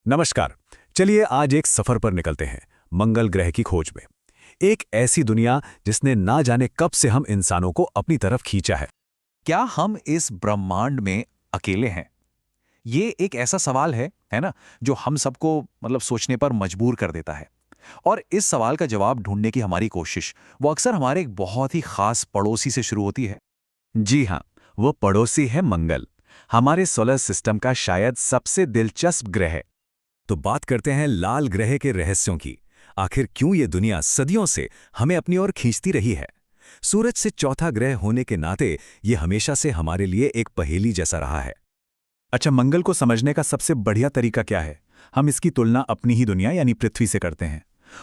नमस्कार। चलिए आज एक सफर पर निकलते हैं, मंगल ग्रह की खोज में। एक ऐसी दुनिया जिसने ना जाने कब से हम इंसानों को अपनी तरफ खींचा है। क्या हम इस ब्रह्मांड में अकेले हैं? ये एक ऐसा सवाल है ना, जो हम सबको सोचने पर मजबूर कर देता है। और इस सवाल का जवाब ढूंढने की हमारी कोशिश वो अक्सर हमारे एक बहुत ही खास पड़ोसी से शुरू होती है। जी हाँ, वो पड़ोसी है मंगल, हमारे सोलर सिस्टम का शायद सबसे दिलचस्प ग्रह है। तो बात करते हैं लाल ग्रह के रहस्यों की। आखिर क्यों ये दुनिया सदियों से हमें अपनी ओर खींचती रही है? सूरज से चौथा ग्रह होने के नाते ये हमेशा से हमारे लिए एक पहेली जैसा रहा है। अच्छा, मंगल को समझने का सबसे बढ़िया तरीका क्या है? हम इसकी तुलना अपनी ही दुनिया यानी पृथ्वी से करते हैं।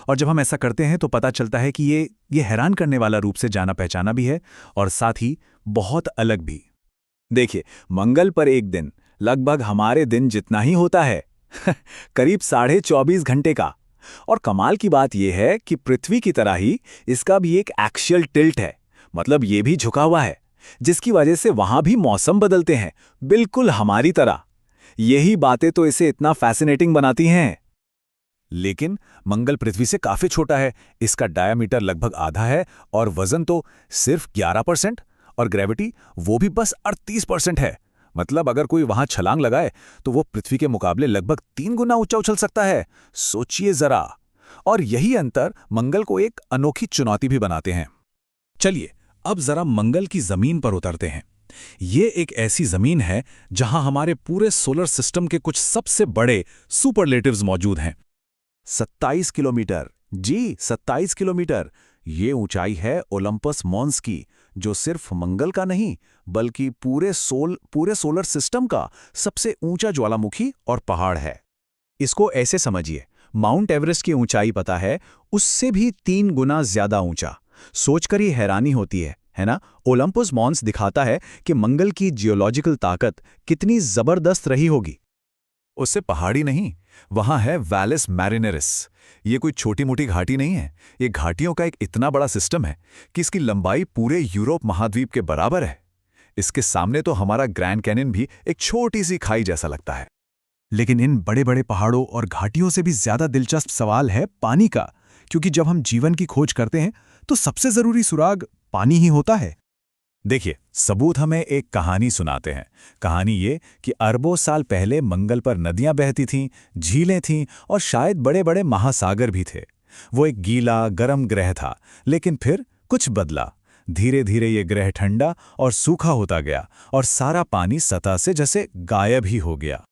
और जब हम ऐसा करते हैं तो पता चलता है कि ये हैरान करने वाला रूप से जाना पहचाना भी है और साथ ही बहुत अलग भी। देखिए, मंगल पर एक दिन लगभग हमारे दिन जितना ही होता है करीब 24.5 घंटे का। और कमाल की बात यह है कि पृथ्वी की तरह ही इसका भी एक एक्सियल टिल्ट है, मतलब ये भी झुका हुआ है, जिसकी वजह से वहां भी मौसम बदलते हैं, बिल्कुल हमारी तरह। यही बातें तो इसे इतना फैसिनेटिंग बनाती हैं। लेकिन मंगल पृथ्वी से काफी छोटा है। इसका डायामीटर लगभग आधा है और वजन तो सिर्फ 11%, और ग्रेविटी वो भी बस 38% है। मतलब अगर कोई वहां छलांग लगाए तो वो पृथ्वी के मुकाबले लगभग 3 गुना ऊंचा उछल सकता है। सोचिए जरा। और यही अंतर मंगल को एक अनोखी चुनौती भी बनाते हैं। चलिए अब जरा मंगल की जमीन पर उतरते हैं। ये एक ऐसी जमीन है जहां हमारे पूरे सोलर सिस्टम के कुछ सबसे बड़े सुपरलेटिव्स मौजूद हैं। 27 किलोमीटर, जी 27 किलोमीटर, ये ऊंचाई है ओलंपस मॉन्स की, जो सिर्फ मंगल का नहीं बल्कि पूरे सोलर सिस्टम का सबसे ऊंचा ज्वालामुखी और पहाड़ है। इसको ऐसे समझिए, माउंट एवरेस्ट की ऊंचाई पता है, उससे भी 3 गुना ज्यादा ऊंचा। सोचकर ही हैरानी होती है ना? ओलंपस मॉन्स दिखाता है कि मंगल की जियोलॉजिकल ताकत कितनी जबरदस्त रही होगी। उससे पहाड़ी नहीं, वहां है वैलिस मैरिनेरिस। ये कोई छोटी मोटी घाटी नहीं है, ये घाटियों का एक इतना बड़ा सिस्टम है कि इसकी लंबाई पूरे यूरोप महाद्वीप के बराबर है। इसके सामने तो हमारा ग्रैंड कैनियन भी एक छोटी सी खाई जैसा लगता है। लेकिन इन बड़े बड़े पहाड़ों और घाटियों से भी ज्यादा दिलचस्प सवाल है पानी का, क्योंकि जब हम जीवन की खोज करते हैं तो सबसे जरूरी सुराग पानी ही होता है। देखिए, सबूत हमें एक कहानी सुनाते हैं। कहानी ये कि अरबों साल पहले मंगल पर नदियां बहती थीं, झीलें थीं और शायद बड़े बड़े महासागर भी थे। वो एक गीला गर्म ग्रह था, लेकिन फिर कुछ बदला। धीरे धीरे ये ग्रह ठंडा और सूखा होता गया और सारा पानी सतह से जैसे गायब ही हो गया।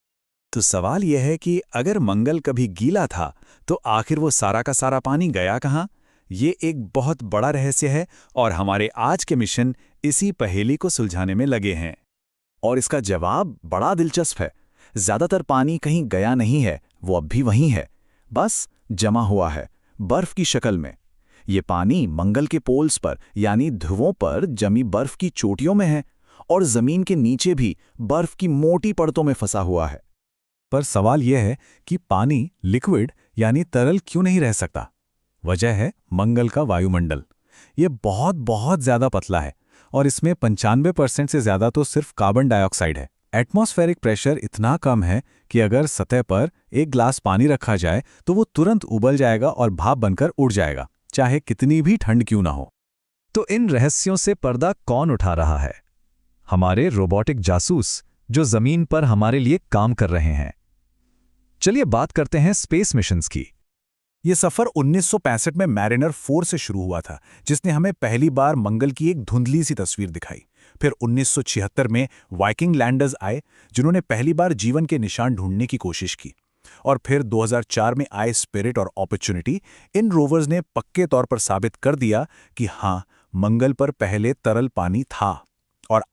तो सवाल यह है कि अगर मंगल कभी गीला था तो आखिर वो सारा का सारा पानी गया कहाँ? ये एक बहुत बड़ा रहस्य है और हमारे आज के मिशन इसी पहेली को सुलझाने में लगे हैं। और इसका जवाब बड़ा दिलचस्प है। ज्यादातर पानी कहीं गया नहीं है, वो अब भी वहीं है, बस जमा हुआ है बर्फ की शक्ल में। ये पानी मंगल के पोल्स पर यानी ध्रुवों पर जमी बर्फ की चोटियों में है और जमीन के नीचे भी बर्फ की मोटी परतों में फंसा हुआ है। पर सवाल यह है कि पानी लिक्विड यानी तरल क्यों नहीं रह सकता? वजह है मंगल का वायुमंडल। ये बहुत बहुत ज्यादा पतला है और इसमें 95% से ज्यादा तो सिर्फ कार्बन डाइऑक्साइड है। एटमॉस्फेरिक प्रेशर इतना कम है कि अगर सतह पर एक ग्लास पानी रखा जाए तो वो तुरंत उबल जाएगा और भाप बनकर उड़ जाएगा, चाहे कितनी भी ठंड क्यों ना हो। तो इन रहस्यों से पर्दा कौन उठा रहा है? हमारे रोबोटिक जासूस, जो जमीन पर हमारे लिए काम कर रहे हैं। चलिए बात करते हैं स्पेस मिशंस की। ये सफर 1965 में मैरिनर 4 से शुरू हुआ था, जिसने हमें पहली बार मंगल की एक धुंधली सी तस्वीर दिखाई। फिर 1976 में वाइकिंग लैंडर्स आए, जिन्होंने पहली बार जीवन के निशान ढूंढने की कोशिश की। और फिर 2004 में आए स्पिरिट और अपॉर्चुनिटी। इन रोवर्स ने पक्के तौर पर साबित कर दिया कि हाँ, मंगल पर पहले तरल पानी था। और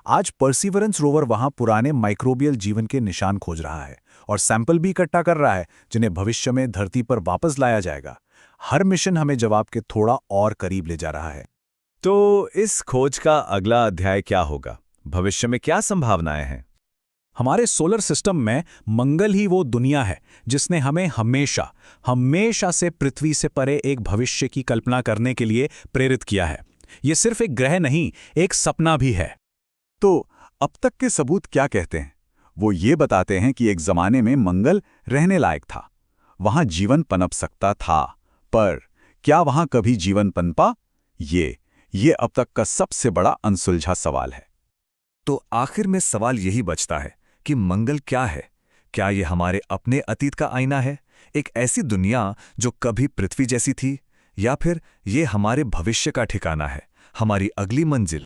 आज परसिवरेंस रोवर वहां पुराने माइक्रोबियल जीवन के निशान खोज रहा है और सैंपल भी इकट्ठा कर रहा है, जिन्हें भविष्य में धरती पर वापस लाया जाएगा। हर मिशन हमें जवाब के थोड़ा और करीब ले जा रहा है। तो इस खोज का अगला अध्याय क्या होगा? भविष्य में क्या संभावनाएं हैं? हमारे सोलर सिस्टम में मंगल ही वो दुनिया है जिसने हमें हमेशा से पृथ्वी से परे एक भविष्य की कल्पना करने के लिए प्रेरित किया है। ये सिर्फ एक ग्रह नहीं, एक सपना भी है। तो अब तक के सबूत क्या कहते हैं? वो ये बताते हैं कि एक जमाने में मंगल रहने लायक था, वहां जीवन पनप सकता था, पर क्या वहां कभी जीवन पनपा? ये अब तक का सबसे बड़ा अनसुलझा सवाल है। तो आखिर में सवाल यही बचता है कि मंगल क्या है? क्या ये हमारे अपने अतीत का आईना है, एक ऐसी दुनिया जो कभी पृथ्वी जैसी थी, या फिर ये हमारे भविष्य का ठिकाना है, हमारी अगली मंजिल?